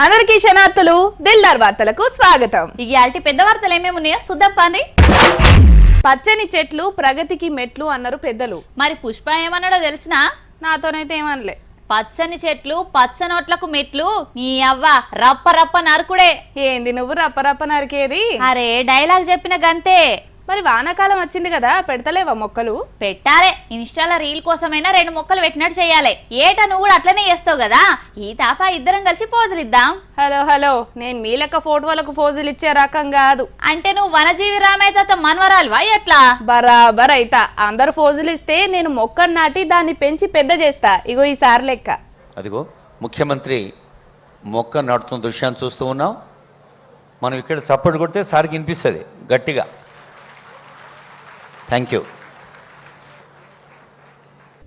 అందరికీ శనార్థులు దిల్దార్ వార్తలకు స్వాగతం. ఇయాల్టి పెద్ద వార్తలు ఏమేమి ఉన్నాయో చూద్దాం పాండి. పచ్చని చెట్లు ప్రగతికి మెట్లు అన్నారు పెద్దలు. మరి పుష్ప ఏమన్నాడో తెలిసినా? నాతోనైతే ఏమనలే. పచ్చని చెట్లు పచ్చనోట్లకు మెట్లు నీ అవ్వ రప్ప రప్ప నరుకుడే. ఏంది నువ్వు రప్పరప్ప నరికేది? అరే డైలాగ్ చెప్పిన గంతే. మరి వానాకాలం వచ్చింది కదా, పెడతలేవా మొక్కలు? పెట్టాలే, ఇన్స్టాలో రీల్ కోసమైనా 2 మొక్కలు పెట్టినట్టు చేయాలి. ఏటా నువ్వు కూడా అట్లనే చేస్తావు కదా, ఈ తాప ఇద్దరం కలిసి పోజులు ఇద్దాం. హలో నేను మీ లెక్క ఫోటోలకు పోజులు ఇచ్చే రకం కాదు. అంటే నువ్వు వనజీవి రామయ్య మనవరాలువా ఎట్లా? బరాబర్ అయితా. అందరు పోజులు ఇస్తే నేను మొక్కను నాటి దాన్ని పెంచి పెద్ద చేస్తా. ఇగో ఈసారి లెక్క. అదిగో ముఖ్యమంత్రి మొక్క నాటుతున్న దృశ్యాన్ని చూస్తూ ఉన్నాం. మనం ఇక్కడ చప్పట్లు కొడితే సారికి వినిపిస్తుంది గట్టిగా. Thank you.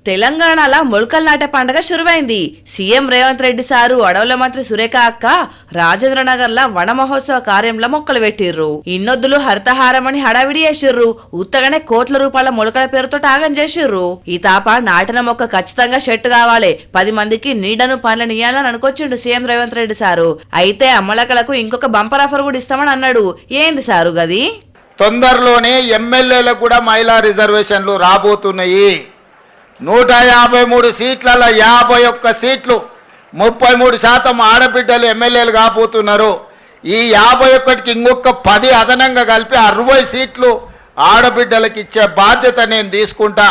తెలంగాణలో మొలకలు నాటే పండుగ శురువైంది. సీఎం రేవంత్ రెడ్డి సారు, అడవుల మంత్రి సురేఖ అక్క రాజేంద్రనగర్లో వన మహోత్సవ కార్యంలో మొక్కలు పెట్టిర్రు. ఇన్నొద్దులు హరితహారమని హడావిడి చేసిర్రు. ఉత్తగానే కోట్ల రూపాయల మొలకల పేరుతో ఆగం చేసిర్రు. ఈ తాప నాటిన మొక్క ఖచ్చితంగా చెట్టు కావాలి, 10 మందికి నీడను పనులను ఇయ్యాలని అనుకొచ్చిండు సీఎం రేవంత్ రెడ్డి సారు. అయితే అమ్మలకలకు ఇంకొక బంపర్ ఆఫర్ కూడా ఇస్తామని అన్నాడు. ఏంది సారు గది? తొందరలోనే ఎమ్మెల్యేలకు కూడా మహిళా రిజర్వేషన్లు రాబోతున్నాయి. 153 సీట్లలో 51 సీట్లు, 33% ఆడబిడ్డలు ఎమ్మెల్యేలు కాబోతున్నారు. ఈ 51కి ఇంకొక 10 అదనంగా కలిపి 60 సీట్లు ఆడబిడ్డలకు ఇచ్చే బాధ్యత నేను తీసుకుంటా.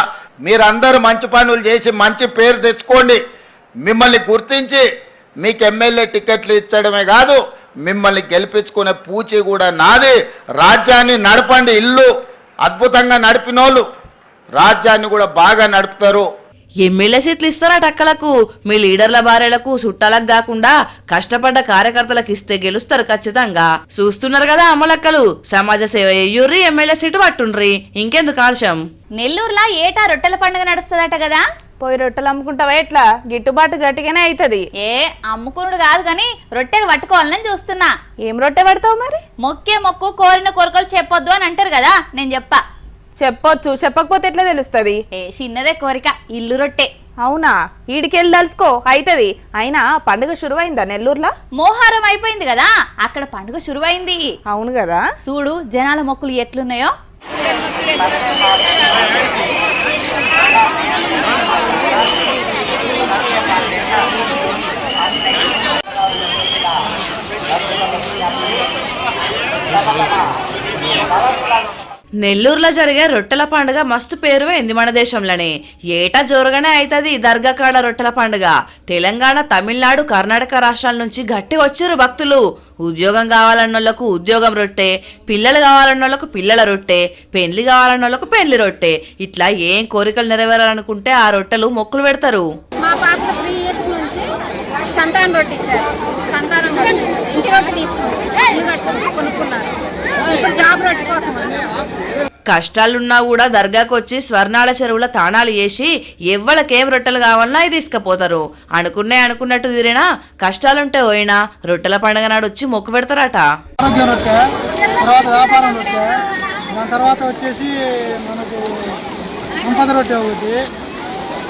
మీరందరూ మంచి పనులు చేసి మంచి పేరు తెచ్చుకోండి. మిమ్మల్ని గుర్తించి మీకు ఎమ్మెల్యే టికెట్లు ఇచ్చడమే కాదు, మిమ్మల్ని గెలిపించుకునే పూచి కూడా నాది. రాజ్యాన్ని నడపండి. ఇల్లు అద్భుతంగా నడిపినోళ్ళు రాజ్యాన్ని కూడా బాగా నడుపుతారు. ఎమ్మెల్యే సీట్లు ఇస్తారట అక్కలకు. మీ లీడర్ల భార్యలకు చుట్టాలకు కాకుండా కష్టపడ్డ కార్యకర్తలకు ఇస్తే గెలుస్తారు ఖచ్చితంగా. చూస్తున్నారు కదా అమ్మలక్కలు, సమాజ సేవ అయ్యూర్రి, ఎమ్మెల్యే సీటు పట్టుండ్రి. ఇంకెందుకు ఆలస్యం? నెల్లూరులో ఏటా రొట్టెల పండుగ నడుస్తుందట కదా. పోయి రొట్టెలు అమ్ముకుంటావా? ఎట్లా గిట్టుబాటు గట్టిగానే అవుతుంది. అమ్ముకునుడు కాదు గాని రొట్టెలు పట్టుకోవాలని చూస్తున్నా. ఏం రొట్టె పడతావు మరి? మొక్కే మొక్కు కోరిన కోరికలు చెప్పొద్దు అని అంటారు కదా, నేను చెప్పొచ్చు, చెప్పకపోతే ఎట్లా తెలుస్తుంది? చిన్నదే కోరిక, ఇల్లు రొట్టె. అవునా? ఈడికెళ్ళి తలుసుకో అవుతుంది. అయినా పండుగ శురువైందా నెల్లూరులో? మోహారం అయిపోయింది కదా, అక్కడ పండుగ శురువైంది. అవును కదా. చూడు జనాల మొక్కులు ఎట్లున్నాయో. నెల్లూరులో జరిగే రొట్టెల పండుగ మస్తు పేరు అయింది మన దేశంలోనే. ఏటా జోరుగానే అవుతుంది దర్గా కాడ రొట్టెల పండుగ. తెలంగాణ, తమిళనాడు, కర్ణాటక రాష్ట్రాల నుంచి గట్టి వచ్చిర్రు భక్తులు. ఉద్యోగం కావాలన్నోళ్లకు ఉద్యోగం రొట్టె, పిల్లలు కావాలన్నోళ్లకు పిల్లల రొట్టె, పెళ్లి కావాలన్నోళ్లకు పెళ్లి రొట్టె, ఇట్లా ఏం కోరికలు నెరవేరాలనుకుంటే ఆ రొట్టెలు మొక్కులు పెడతారు. మా పాప 3 ఇయర్స్ నుంచి సంతానం రొట్టె ఇచ్చారు. సంతానం రొట్టె ఇంటి రొట్టె తీసుకున్నారు, కొనుక్కున్నారు. ఇప్పుడు జాబ్ రొట్టె కోసం కష్టాలున్నా కూడా దర్గాకు వచ్చి స్వర్ణాల చెరువుల తాణాలు వేసి ఎవ్వలకేం రొట్టెలు కావాలన్నా అవి తీసుకుపోతారు. అనుకున్నట్టు తీరినా కష్టాలుంటే పోయినా రొట్టెల పండుగ నాడు వచ్చి మొక్కు పెడతారట. ఆరోగ్య రొట్టె, తర్వాత వ్యాపారం రొట్టె, దాని తర్వాత వచ్చేసి మనకు సంపద రొట్టె ఒకటి,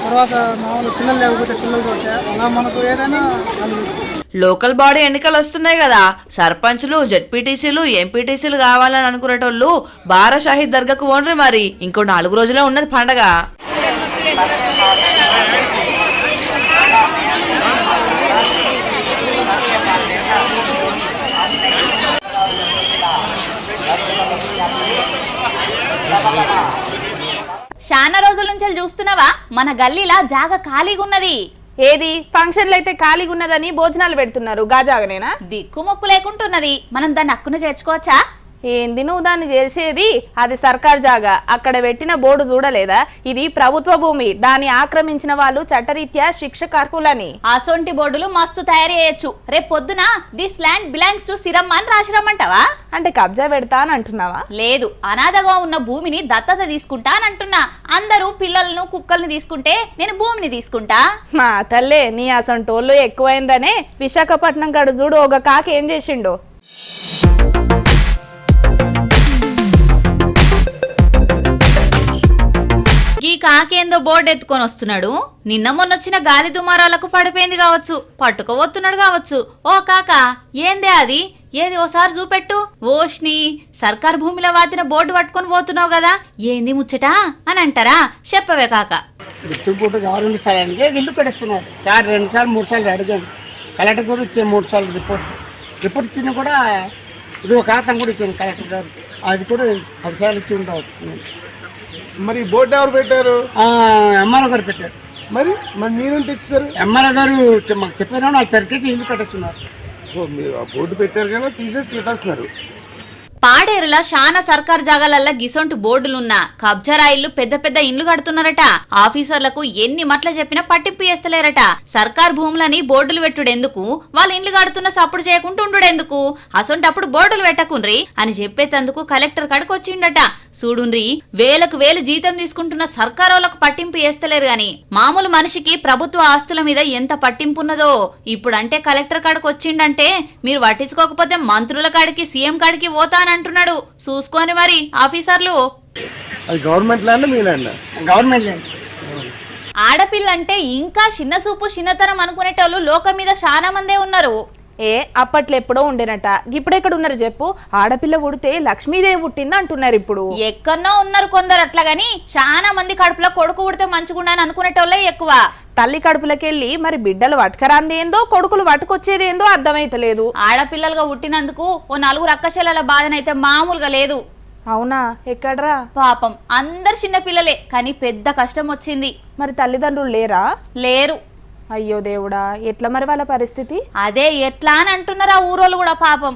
తర్వాత మామూలు పిల్లలు లేకపోతే పిల్లల రొట్టె, అలా మనకు ఏదైనా. లోకల్ బాడీ ఎన్నికలు వస్తున్నాయి కదా, సర్పంచ్లు, జెడ్పీటీసీలు, ఎంపీటీసీలు కావాలని అనుకునేటోళ్ళు బారా షాహీద్ దర్గాకు ఓన్రి. మరి ఇంకో 4 రోజులే ఉన్నది పండగ. చాలా రోజుల నుంచి చూస్తున్నావా, మన గల్లీలా జాగ ఖాళీగా ఉన్నది. ఏది? ఫంక్షన్లు అయితే ఖాళీగా ఉన్నదని భోజనాలు పెడుతున్నారు, గాజాగనేనా? దిక్కు మొక్కు లేకుంటున్నది, మనం దాన్ని హక్కును చేర్చుకోవచ్చా? ఏంది నువ్వు దాన్ని చేసేది? అది సర్కార్ జాగా, అక్కడ పెట్టిన బోర్డు చూడలేదా? ఇది ప్రభుత్వ భూమి, దాన్ని ఆక్రమించిన వాళ్ళు చట్టరీత్యా శిక్షకు అర్హులని. అసొంటి బోర్డులు మస్తు తయారు చేయొచ్చు. రేపు పొద్దున దిస్ ల్యాండ్ బిలాంగ్స్ టు సిరమ్మ అని రాసిరమ్మంటావా? అంటే కబ్జా పెడతా అని అంటున్నావా? లేదు, అనాథగా ఉన్న భూమిని దత్తత తీసుకుంటా అని అంటున్నా. అందరూ పిల్లలను కుక్కల్ని తీసుకుంటే నేను భూమిని తీసుకుంటా. మా తల్లే, నీ అసొంటోళ్ళు ఎక్కువైందనే విశాఖపట్నం కాడు చూడు, ఒక కాకి ఏం చేసిండో. ఈ కాకేందో బోర్డు ఎత్తుకొని వస్తున్నాడు. నిన్న మొన్నొచ్చిన గాలి దుమారాలకు పడిపోయింది కావచ్చు, పట్టుకోబోతున్నాడు కావచ్చు. ఓ కాక, ఏందే అది? ఏది ఓసారి చూపెట్టు. ఓష్ని, సర్కార్ భూమిలో వాతిన బోర్డు పట్టుకొని పోతున్నావు కదా, ఏంది ముచ్చట అని అంటారా? చెప్పవే కాక. గుర్తుపూట గవర్నమెంట్ స్థలానికి ఇల్లు కడుస్తున్నారు సార్. 2 సార్లు 3 సార్లు అడిగాను. కలెక్టర్ కూడా ఇచ్చే 3 సార్లు రిపోర్ట్ ఇచ్చింది కూడా. ఇది ఒక కాగితం కూడా ఇచ్చాను కలెక్టర్ గారు, అది కూడా 10 సార్లు ఇచ్చి ఉండవచ్చు. మరి బోర్డు ఎవరు పెట్టారు? ఎంఆర్ఓ గారు పెట్టారు. మరి మరి మీరేంటి ఇచ్చారు? ఎంఆర్ఓ గారు మాకు చెప్పారు, వాళ్ళు పెరికేసి ఇల్లు కట్టేస్తున్నారు. మీరు ఆ బోర్డు పెట్టారు కదా, తీసేసి పెట్టేస్తున్నారు. పాడేరుల శానా సర్కార్ జాగాలల్లా గిసొంటి బోర్డులున్నా కబ్జారా ఇల్లు పెద్ద పెద్ద ఇండ్లు కడుతున్నారట. ఆఫీసర్లకు ఎన్ని మట్ల చెప్పినా పట్టింపు చేస్తలేరట. సర్కార్ భూములని బోర్డులు పెట్టుడెందుకు, వాళ్ళ ఇండ్లు కడుతున్న సప్పుడు చేయకుండా ఉండుడెందుకు, అసొంటప్పుడు బోర్డులు పెట్టకుండ్రి అని చెప్పేటందుకు కలెక్టర్ కాడికి వచ్చిండట. చూడుండ్రి, వేలకు వేలు జీతం తీసుకుంటున్న సర్కారోళ్లకు పట్టింపు చేస్తలేరు గాని మామూలు మనిషికి ప్రభుత్వ ఆస్తుల మీద ఎంత పట్టింపున్నదో. ఇప్పుడంటే కలెక్టర్ కాడికి వచ్చిండంటే మీరు పట్టించుకోకపోతే మంత్రుల కాడికి, సీఎం కాడికి పోతానంటున్నాడు. చూసుకొని మరి ఆఫీసర్లు. అది గవర్నమెంట్ ల్యాండ్, మీ ల్యాండ్? Government land. ఆడపిల్లంటే ఇంకా చిన్న సూపు చిన్నతనం అనుకునేటోళ్ళు లోకం మీద చాలా మందే ఉన్నారు. అప్పట్లో ఎప్పుడో ఉండేనట, ఇప్పుడెక్కడ ఉన్నారు చెప్పు? ఆడపిల్ల పుడితే లక్ష్మీదేవి పుట్టింది అంటున్నారు ఇప్పుడు. ఎక్కడో ఉన్నారు కొందరు అట్లాగని, చాలా మంది కడుపులో కొడుకు పుడితే మంచిగుండా అని అనుకునేటోళ్ళే ఎక్కువ. తల్లి కడుపులకెళ్ళి మరి బిడ్డలు పట్టుకరాందేందో, కొడుకులు పట్టుకొచ్చేదేందో అర్థమైతలేదు. ఆడపిల్లలుగా పుట్టినందుకు ఓ 4 అక్కచెల్లెల బాధనైతే మామూలుగా లేదు. అవునా? ఎక్కడ్రా? పాపం అందరు చిన్న పిల్లలే, కానీ పెద్ద కష్టం వచ్చింది. మరి తల్లిదండ్రులు లేరా? లేరు. అయ్యో దేవుడా, ఎట్లా మరి వాళ్ళ పరిస్థితి? అదే ఎట్లా అని అంటున్నారు ఆ ఊరోళ్ళు కూడా పాపం.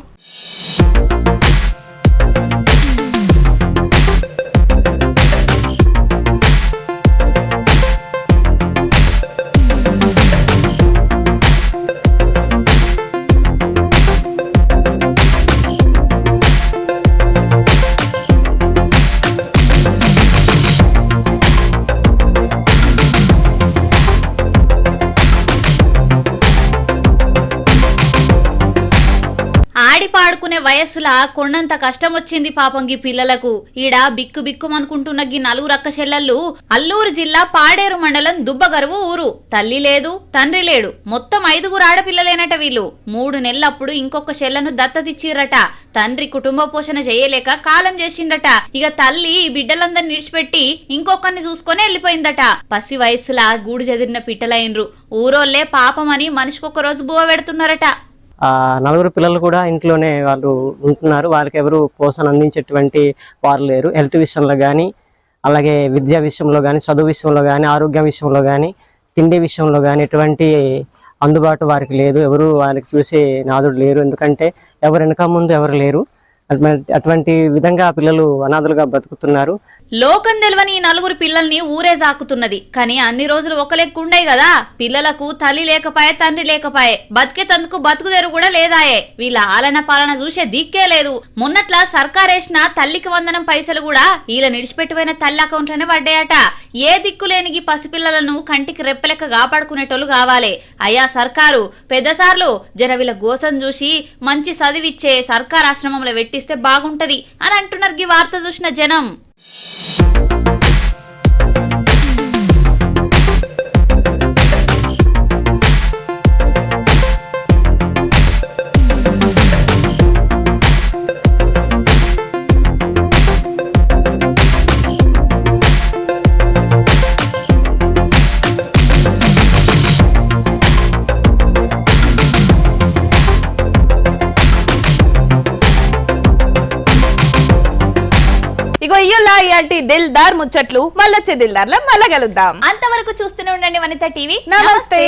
పాడుకునే వయస్సులా కొండంత కష్టం వచ్చింది పాపం గీ పిల్లలకు. ఈడ బిక్కు బిక్కుమనుకుంటున్న గీ 4 అక్కచెల్లెళ్ళు అల్లూరు జిల్లా పాడేరు మండలం దుబ్బగరువు ఊరు. తల్లి లేదు, తండ్రి లేడు, మొత్తం 5 ఆడపిల్లలేనట వీళ్ళు. 3 నెలలప్పుడు ఇంకొక చెల్లను దత్తతిచ్చిర్రట. తండ్రి కుటుంబ పోషణ చేయలేక కాలం చేసిండట. ఇక తల్లి ఈ బిడ్డలందరిని నిడిచిపెట్టి ఇంకొకరిని చూసుకొని వెళ్ళిపోయిందట. పసి వయస్సులా గూడు చెదిరిన పిట్టలైనరు. ఊరోళ్లే పాపమని మనిషికొక రోజు బువ్వ పెడుతున్నారట. 4 పిల్లలు కూడా ఇంట్లోనే వాళ్ళు ఉంటున్నారు. వాళ్ళకి ఎవరు పోషణ అందించేటువంటి వారు లేరు. హెల్త్ విషయంలో కానీ, అలాగే విద్యా విషయంలో కానీ, చదువు విషయంలో కానీ, ఆరోగ్యం విషయంలో కానీ, తిండి విషయంలో కానీ ఎటువంటి అందుబాటు వారికి లేదు. ఎవరు వాళ్ళకి చూసే నాదుడు లేరు. ఎందుకంటే ఎవరు వెనక ముందు ఎవరు లేరు. అటువంటి విధంగా పిల్లలు అనాథలుగా బతుకుతున్నారు. లోకం తెలవని ఈ 4 పిల్లల్ని ఊరే సాకుతున్నది. కానీ అన్ని రోజులు ఒక లెక్క ఉండే కదా. పిల్లలకు తల్లి లేకపాయే, తండ్రి లేకపాయే, బతికేతందుకు బతుకుదేరు కూడా లేదాయే. వీళ్ళ ఆలన పాలన చూసే దిక్కే లేదు. మొన్నట్లా సర్కారేసిన తల్లికి వందనం పైసలు కూడా వీళ్ళ నిడిచిపెట్టిపోయిన తల్లి అకౌంట్లోనే పడ్డాయట. ఏ దిక్కులేని పసిపిల్లలను కంటికి రెప్పలెక్క కాపాడుకునేటోళ్ళు కావాలి. అయ్యా సర్కారు పెద్దసార్లు జర వీళ్ళ గోసం చూసి మంచి చదివిచ్చే సర్కార్ ఆశ్రమంలో పెట్టిస్తే బాగుంటది అని అంటున్నారు ఈ వార్త చూసిన జనం. ఇగో ఇయ్యోలా ఇయాటి దిల్దార్ ముచ్చట్లు. మళ్ళొచ్చే దిల్దార్లో మళ్ళా కలుద్దాం. అంతవరకు చూస్తూనే ఉండండి వనిత టీవీ. నమస్తే.